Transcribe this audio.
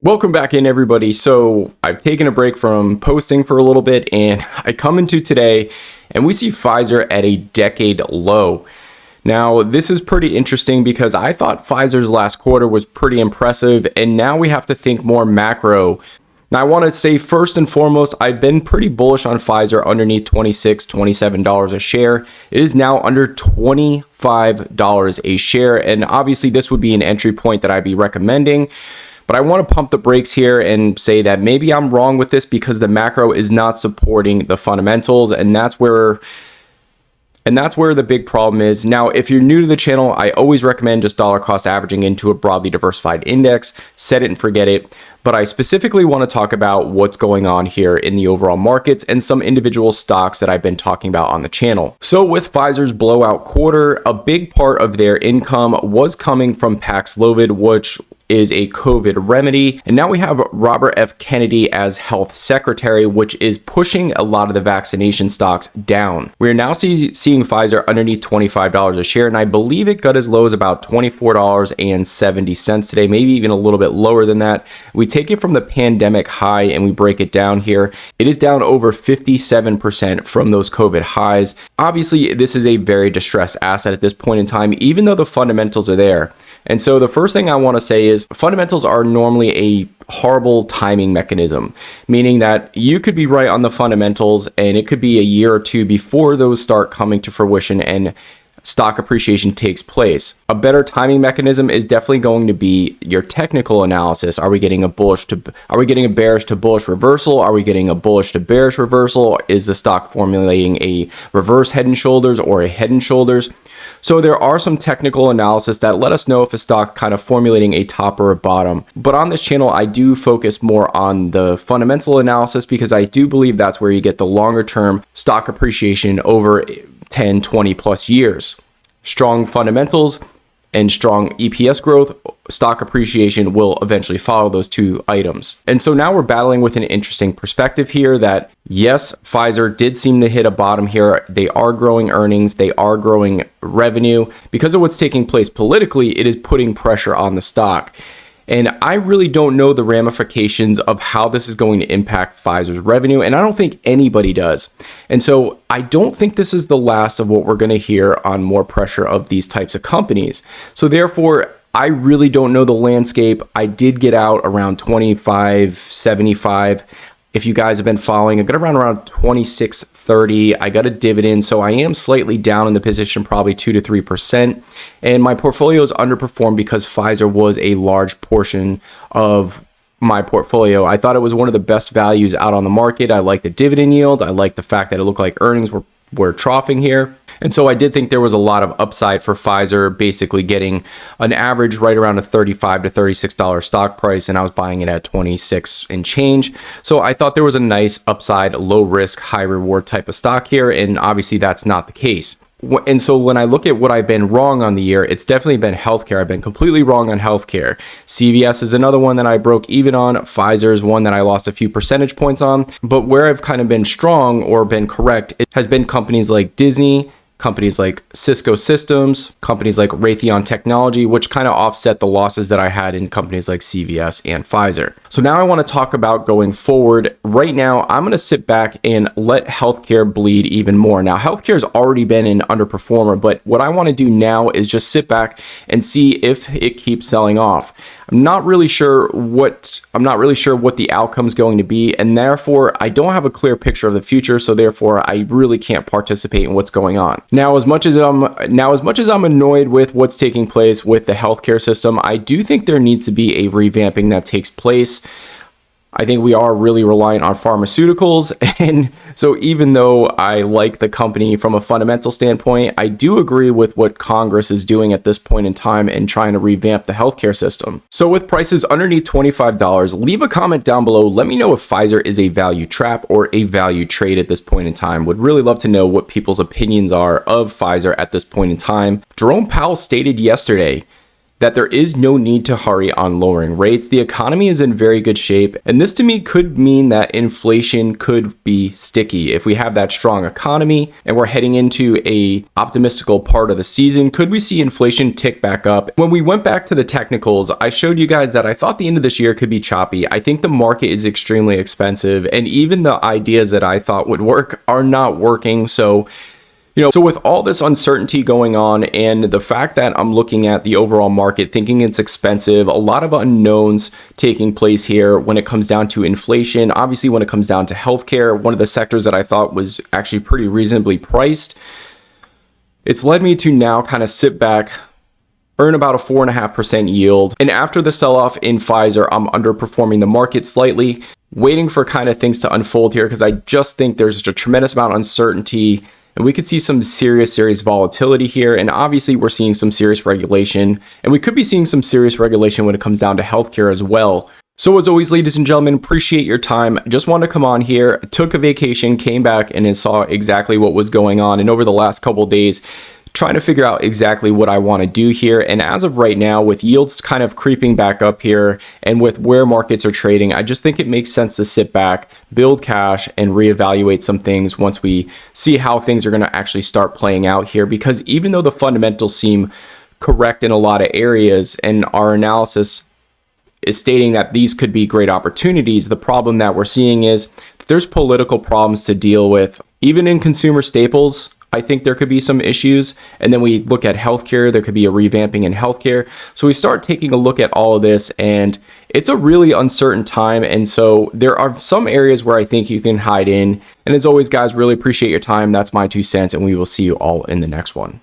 Welcome back in, everybody. So I've taken a break from posting for a little bit, and I come into today and we see Pfizer at a decade low. Now, this is pretty interesting because I thought Pfizer's last quarter was pretty impressive, and now we have to think more macro. Now, I want to say first and foremost, I've been pretty bullish on Pfizer underneath $26, $27 a share. It is now under $25 a share, and obviously this would be an entry point that I'd be recommending. But I want to pump the brakes here and say that maybe I'm wrong with this because the macro is not supporting the fundamentals, and that's where the big problem is. Now, if you're new to the channel, I always recommend just dollar cost averaging into a broadly diversified index. Set it and forget it. But I specifically want to talk about what's going on here in the overall markets and some individual stocks that I've been talking about on the channel. So with Pfizer's blowout quarter, a big part of their income was coming from Paxlovid, which is a COVID remedy. And now we have Robert F. Kennedy as health secretary, which is pushing a lot of the vaccination stocks down. We're now seeing Pfizer underneath $25 a share, and I believe it got as low as about $24.70 today, maybe even a little bit lower than that. We take it from the pandemic high and we break it down here. It is down over 57% from those COVID highs. Obviously, this is a very distressed asset at this point in time, even though the fundamentals are there. And so the first thing I want to say is fundamentals are normally a horrible timing mechanism, meaning that you could be right on the fundamentals and it could be a year or two before those start coming to fruition and stock appreciation takes place. A better timing mechanism is definitely going to be your technical analysis. Are we getting a bearish to bullish reversal? Are we getting a bullish to bearish reversal? Is the stock formulating a reverse head and shoulders or a head and shoulders? So there are some technical analysis that let us know if a stock kind of formulating a top or a bottom. But on this channel, I do focus more on the fundamental analysis because I do believe that's where you get the longer term stock appreciation over 10, 20 plus years. Strong fundamentals and strong EPS growth, stock appreciation will eventually follow those two items. And so now we're battling with an interesting perspective here that yes, Pfizer did seem to hit a bottom here. They are growing earnings, they are growing revenue. Because of what's taking place politically, it is putting pressure on the stock. And I really don't know the ramifications of how this is going to impact Pfizer's revenue, and I don't think anybody does. And so I don't think this is the last of what we're going to hear on more pressure of these types of companies. So therefore, I really don't know the landscape. I did get out around 25.75. If you guys have been following, I got around 26.30. I got a dividend, so I am slightly down in the position, probably 2 to 3%. And my portfolio is underperformed because Pfizer was a large portion of my portfolio. I thought it was one of the best values out on the market. I like the dividend yield. I like the fact that it looked like earnings were troughing here. And so I did think there was a lot of upside for Pfizer, basically getting an average right around a $35 to $36 stock price, and I was buying it at 26 and change. So I thought there was a nice upside, low risk, high reward type of stock here, and obviously that's not the case. And so when I look at what I've been wrong on the year, it's definitely been healthcare. I've been completely wrong on healthcare. CVS is another one that I broke even on. Pfizer is one that I lost a few percentage points on. But where I've kind of been strong or been correct, it has been companies like Disney, companies like Cisco Systems, companies like Raytheon Technology, which kind of offset the losses that I had in companies like CVS and Pfizer. So now I want to talk about going forward. Right now, I'm going to sit back and let healthcare bleed even more. Now, healthcare has already been an underperformer, but what I want to do now is just sit back and see if it keeps selling off. I'm not really sure what the outcome is going to be, and therefore I don't have a clear picture of the future, so therefore I really can't participate in what's going on. Now, as much as I'm annoyed with what's taking place with the healthcare system, I do think there needs to be a revamping that takes place. I think we are really reliant on pharmaceuticals, and so even though I like the company from a fundamental standpoint, I do agree with what Congress is doing at this point in time and trying to revamp the healthcare system. So with prices underneath $25, leave a comment down below. Let me know if Pfizer is a value trap or a value trade at this point in time. Would really love to know what people's opinions are of Pfizer at this point in time. Jerome Powell stated yesterday that there is no need to hurry on lowering rates. The economy is in very good shape, and this to me could mean that inflation could be sticky. If we have that strong economy and we're heading into a optimistical part of the season, could we see inflation tick back up? When we went back to the technicals, I showed you guys that I thought the end of this year could be choppy. I think the market is extremely expensive, and even the ideas that I thought would work are not working. So with all this uncertainty going on and the fact that I'm looking at the overall market thinking it's expensive, a lot of unknowns taking place here when it comes down to inflation. Obviously, when it comes down to healthcare, one of the sectors that I thought was actually pretty reasonably priced, it's led me to now kind of sit back, earn about a 4.5% yield. And after the sell-off in Pfizer, I'm underperforming the market slightly, waiting for kind of things to unfold here because I just think there's a tremendous amount of uncertainty. And we could see some serious volatility here. And obviously, we're seeing some serious regulation. And we could be seeing some serious regulation when it comes down to healthcare as well. So as always, ladies and gentlemen, appreciate your time. Just wanted to come on here, took a vacation, came back, and then saw exactly what was going on. And over the last couple of days, trying to figure out exactly what I want to do here. And as of right now, with yields kind of creeping back up here and with where markets are trading, I just think it makes sense to sit back, build cash, and reevaluate some things once we see how things are going to actually start playing out here. Because even though the fundamentals seem correct in a lot of areas and our analysis is stating that these could be great opportunities, the problem that we're seeing is there's political problems to deal with. Even in consumer staples, I think there could be some issues. And then we look at healthcare, there could be a revamping in healthcare. So we start taking a look at all of this, and it's a really uncertain time. And so there are some areas where I think you can hide in. And as always, guys, really appreciate your time. That's my 2 cents, and we will see you all in the next one.